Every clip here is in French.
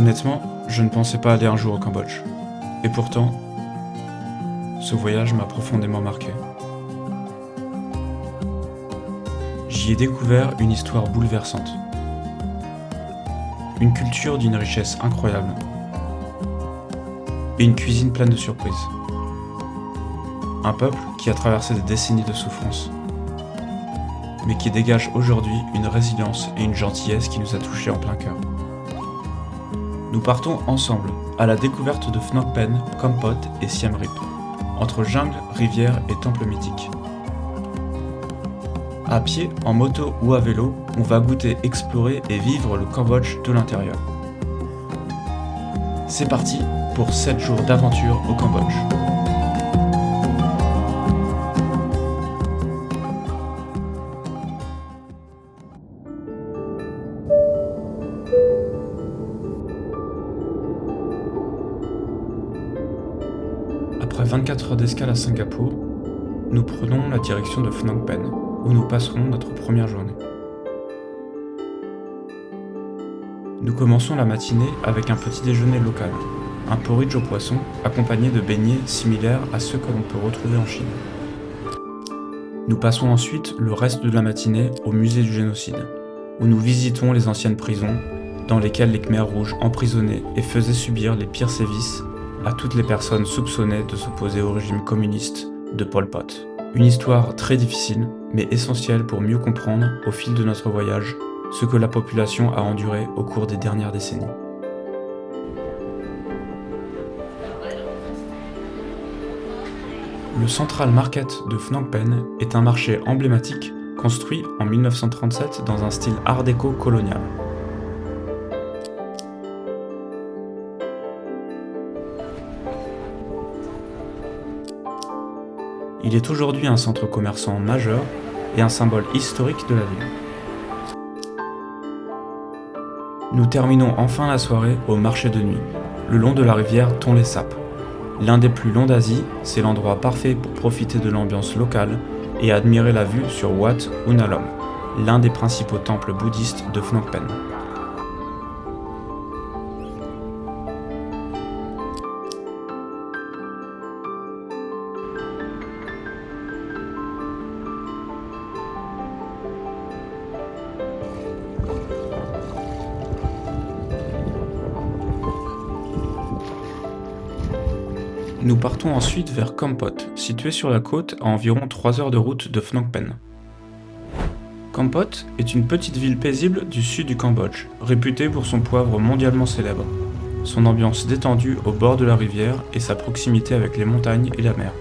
Honnêtement, je ne pensais pas aller un jour au Cambodge. Et pourtant, ce voyage m'a profondément marqué. J'y ai découvert une histoire bouleversante. Une culture d'une richesse incroyable. Et une cuisine pleine de surprises. Un peuple qui a traversé des décennies de souffrance, mais qui dégage aujourd'hui une résilience et une gentillesse qui nous a touchés en plein cœur. Nous partons ensemble à la découverte de Phnom Penh, Kampot et Siem Reap, entre jungle, rivière et temple mythique. À pied, en moto ou à vélo, on va goûter, explorer et vivre le Cambodge de l'intérieur. C'est parti pour 7 jours d'aventure au Cambodge. Après 24 heures d'escale à Singapour, nous prenons la direction de Phnom Penh, où nous passerons notre première journée. Nous commençons la matinée avec un petit déjeuner local, un porridge au poisson accompagné de beignets similaires à ceux que l'on peut retrouver en Chine. Nous passons ensuite le reste de la matinée au musée du génocide, où nous visitons les anciennes prisons dans lesquelles les Khmers rouges emprisonnaient et faisaient subir les pires sévices à toutes les personnes soupçonnées de s'opposer au régime communiste de Pol Pot. Une histoire très difficile, mais essentielle pour mieux comprendre, au fil de notre voyage, ce que la population a enduré au cours des dernières décennies. Le Central Market de Phnom Penh est un marché emblématique construit en 1937 dans un style art déco colonial. Il est aujourd'hui un centre commerçant majeur et un symbole historique de la ville. Nous terminons enfin la soirée au marché de nuit, le long de la rivière Tonlé Sap. L'un des plus longs d'Asie, c'est l'endroit parfait pour profiter de l'ambiance locale et admirer la vue sur Wat Unalom, l'un des principaux temples bouddhistes de Phnom Penh. Nous partons ensuite vers Kampot, situé sur la côte à environ 3 heures de route de Phnom Penh. Kampot est une petite ville paisible du sud du Cambodge, réputée pour son poivre mondialement célèbre, son ambiance détendue au bord de la rivière et sa proximité avec les montagnes et la mer.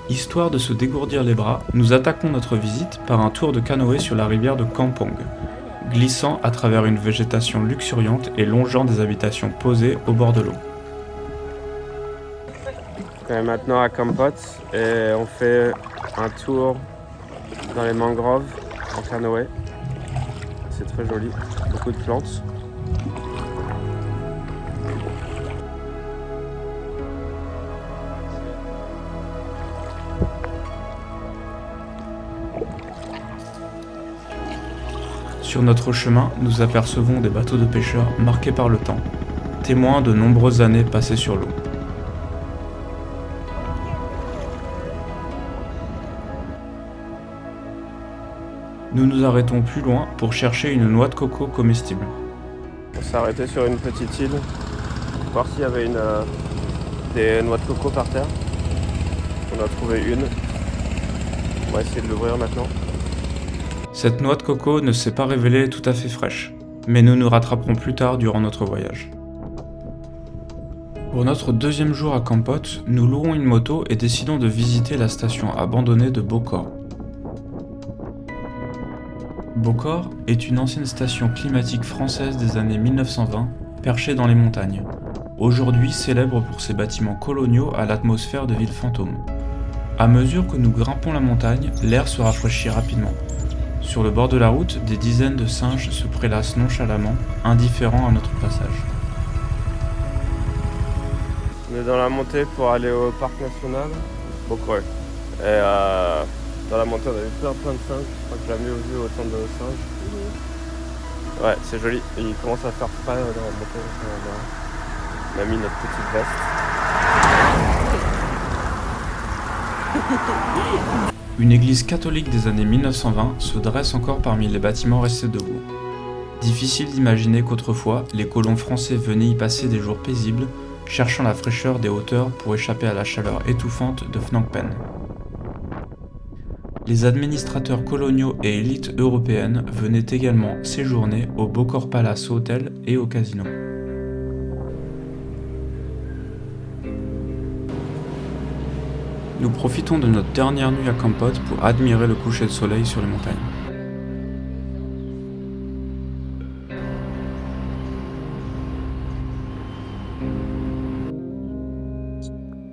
Histoire de se dégourdir les bras, nous attaquons notre visite par un tour de canoë sur la rivière de Kampong, glissant à travers une végétation luxuriante et longeant des habitations posées au bord de l'eau. On est maintenant à Kampot et on fait un tour dans les mangroves en canoë. C'est très joli, beaucoup de plantes. Sur notre chemin, nous apercevons des bateaux de pêcheurs marqués par le temps, témoins de nombreuses années passées sur l'eau. Nous nous arrêtons plus loin pour chercher une noix de coco comestible. On s'est arrêté sur une petite île, voir s'il y avait des noix de coco par terre. On a trouvé une. On va essayer de l'ouvrir maintenant. Cette noix de coco ne s'est pas révélée tout à fait fraîche, mais nous nous rattraperons plus tard durant notre voyage. Pour notre deuxième jour à Kampot, nous louons une moto et décidons de visiter la station abandonnée de Bokor. Bokor est une ancienne station climatique française des années 1920, perchée dans les montagnes, aujourd'hui célèbre pour ses bâtiments coloniaux à l'atmosphère de ville fantôme. À mesure que nous grimpons la montagne, l'air se rafraîchit rapidement. Sur le bord de la route, des dizaines de singes se prélassent nonchalamment, indifférents à notre passage. On est dans la montée pour aller au parc national Bokor. Et dans la montée, on a eu plein de singes. Je crois que j'ai jamais vu autant de singes. Ouais, c'est joli. Il commence à faire frais dans la moto. On a mis notre petite veste. Une église catholique des années 1920 se dresse encore parmi les bâtiments restés debout. Difficile d'imaginer qu'autrefois, les colons français venaient y passer des jours paisibles, cherchant la fraîcheur des hauteurs pour échapper à la chaleur étouffante de Phnom Penh. Les administrateurs coloniaux et élites européennes venaient également séjourner au Bokor Palace Hotel et au casino. Nous profitons de notre dernière nuit à Kampot pour admirer le coucher de soleil sur les montagnes.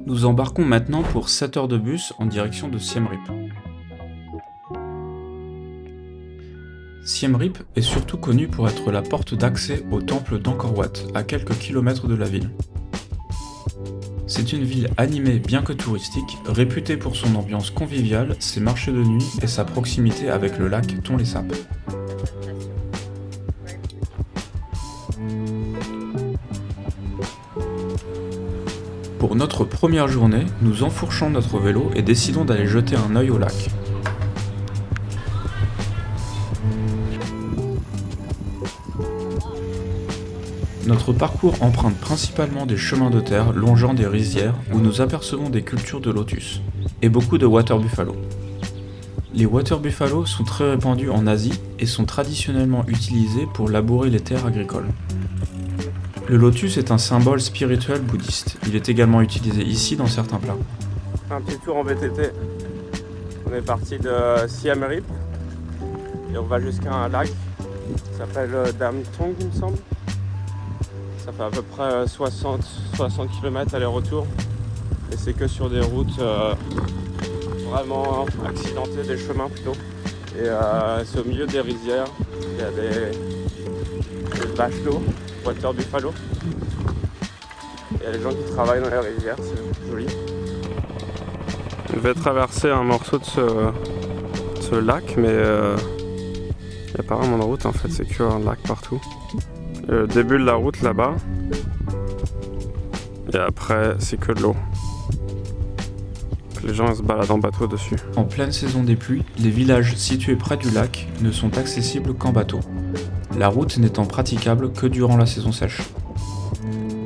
Nous embarquons maintenant pour 7 heures de bus en direction de Siem Reap. Siem Reap est surtout connu pour être la porte d'accès au temple d'Angkor Wat, à quelques kilomètres de la ville. C'est une ville animée bien que touristique, réputée pour son ambiance conviviale, ses marchés de nuit et sa proximité avec le lac Tonlé Sap. Pour notre première journée, nous enfourchons notre vélo et décidons d'aller jeter un œil au lac. Notre parcours emprunte principalement des chemins de terre longeant des rizières où nous apercevons des cultures de lotus, et beaucoup de water buffalo. Les water buffalo sont très répandus en Asie et sont traditionnellement utilisés pour labourer les terres agricoles. Le lotus est un symbole spirituel bouddhiste. Il est également utilisé ici dans certains plats. Un petit tour en VTT. On est parti de Siem Reap et on va jusqu'à un lac qui s'appelle Dam Thong, il me semble. Ça fait à peu près 60 km aller-retour et c'est que sur des routes vraiment accidentées, des chemins plutôt. Et c'est au milieu des rizières, il y a des vaches d'eau, water buffalo. Il y a des gens qui travaillent dans les rizières, c'est joli. Je vais traverser un morceau de ce lac, mais il n'y a pas vraiment de route en fait, c'est qu'un lac partout. Le début de la route là-bas, et après c'est que de l'eau. Les gens se baladent en bateau dessus. En pleine saison des pluies, les villages situés près du lac ne sont accessibles qu'en bateau, la route n'étant praticable que durant la saison sèche.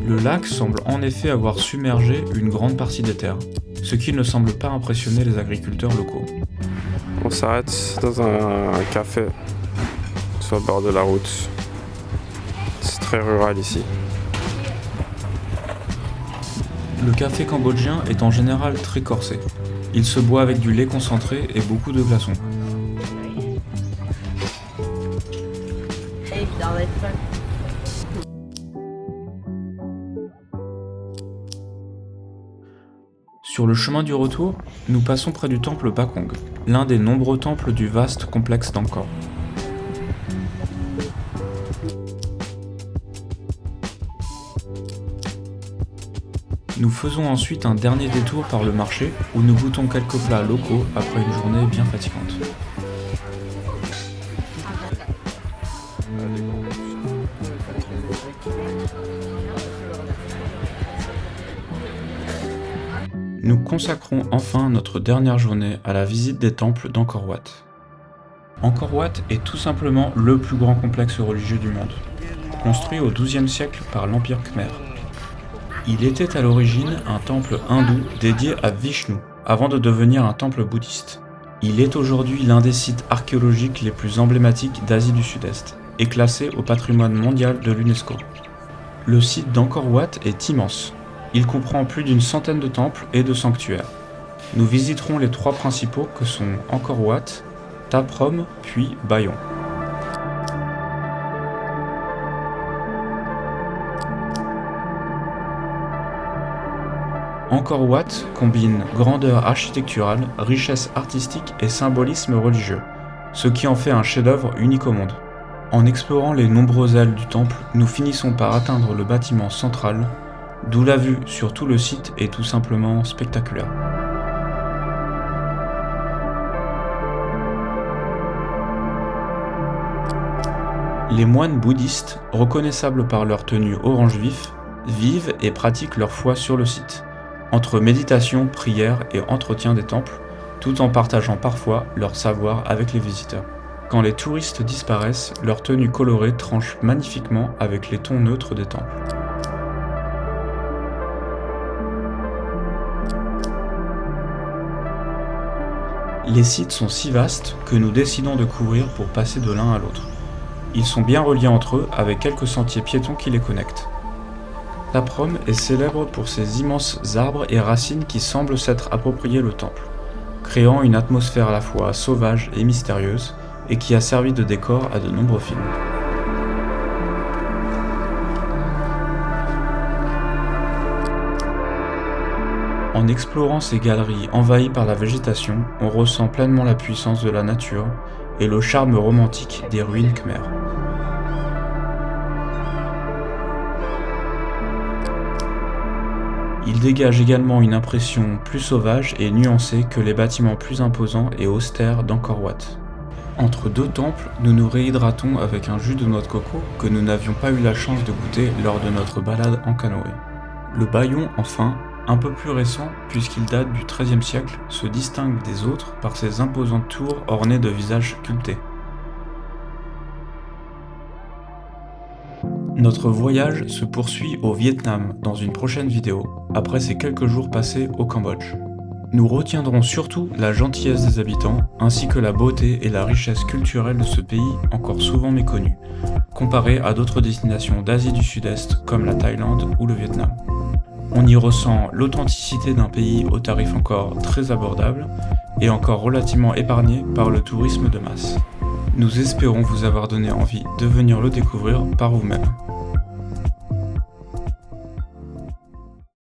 Le lac semble en effet avoir submergé une grande partie des terres, ce qui ne semble pas impressionner les agriculteurs locaux. On s'arrête dans un café sur le bord de la route. C'est très rural ici. Le café cambodgien est en général très corsé. Il se boit avec du lait concentré et beaucoup de glaçons. Sur le chemin du retour, nous passons près du temple Bakong, l'un des nombreux temples du vaste complexe d'Angkor. Nous faisons ensuite un dernier détour par le marché où nous goûtons quelques plats locaux après une journée bien fatigante. Nous consacrons enfin notre dernière journée à la visite des temples d'Angkor Wat. Angkor Wat est tout simplement le plus grand complexe religieux du monde, construit au XIIe siècle par l'Empire Khmer. Il était à l'origine un temple hindou dédié à Vishnu, avant de devenir un temple bouddhiste. Il est aujourd'hui l'un des sites archéologiques les plus emblématiques d'Asie du Sud-Est, et classé au patrimoine mondial de l'UNESCO. Le site d'Angkor Wat est immense. Il comprend plus d'une centaine de temples et de sanctuaires. Nous visiterons les trois principaux que sont Angkor Wat, Ta Prohm puis Bayon. Angkor Wat combine grandeur architecturale, richesse artistique et symbolisme religieux, ce qui en fait un chef-d'œuvre unique au monde. En explorant les nombreuses ailes du temple, nous finissons par atteindre le bâtiment central, d'où la vue sur tout le site est tout simplement spectaculaire. Les moines bouddhistes, reconnaissables par leur tenue orange vif, vivent et pratiquent leur foi sur le site, entre méditation, prière et entretien des temples, tout en partageant parfois leur savoir avec les visiteurs. Quand les touristes disparaissent, leur tenue colorée tranche magnifiquement avec les tons neutres des temples. Les sites sont si vastes que nous décidons de couvrir pour passer de l'un à l'autre. Ils sont bien reliés entre eux avec quelques sentiers piétons qui les connectent. Taprom est célèbre pour ses immenses arbres et racines qui semblent s'être appropriés le temple, créant une atmosphère à la fois sauvage et mystérieuse, et qui a servi de décor à de nombreux films. En explorant ces galeries envahies par la végétation, on ressent pleinement la puissance de la nature et le charme romantique des ruines khmères. Il dégage également une impression plus sauvage et nuancée que les bâtiments plus imposants et austères d'Angkor Wat. Entre deux temples, nous nous réhydratons avec un jus de noix de coco que nous n'avions pas eu la chance de goûter lors de notre balade en canoë. Le Bayon, enfin, un peu plus récent puisqu'il date du XIIIe siècle, se distingue des autres par ses imposantes tours ornées de visages sculptés. Notre voyage se poursuit au Vietnam dans une prochaine vidéo, après ces quelques jours passés au Cambodge. Nous retiendrons surtout la gentillesse des habitants, ainsi que la beauté et la richesse culturelle de ce pays encore souvent méconnu, comparé à d'autres destinations d'Asie du Sud-Est comme la Thaïlande ou le Vietnam. On y ressent l'authenticité d'un pays au tarif encore très abordable et encore relativement épargné par le tourisme de masse. Nous espérons vous avoir donné envie de venir le découvrir par vous-même.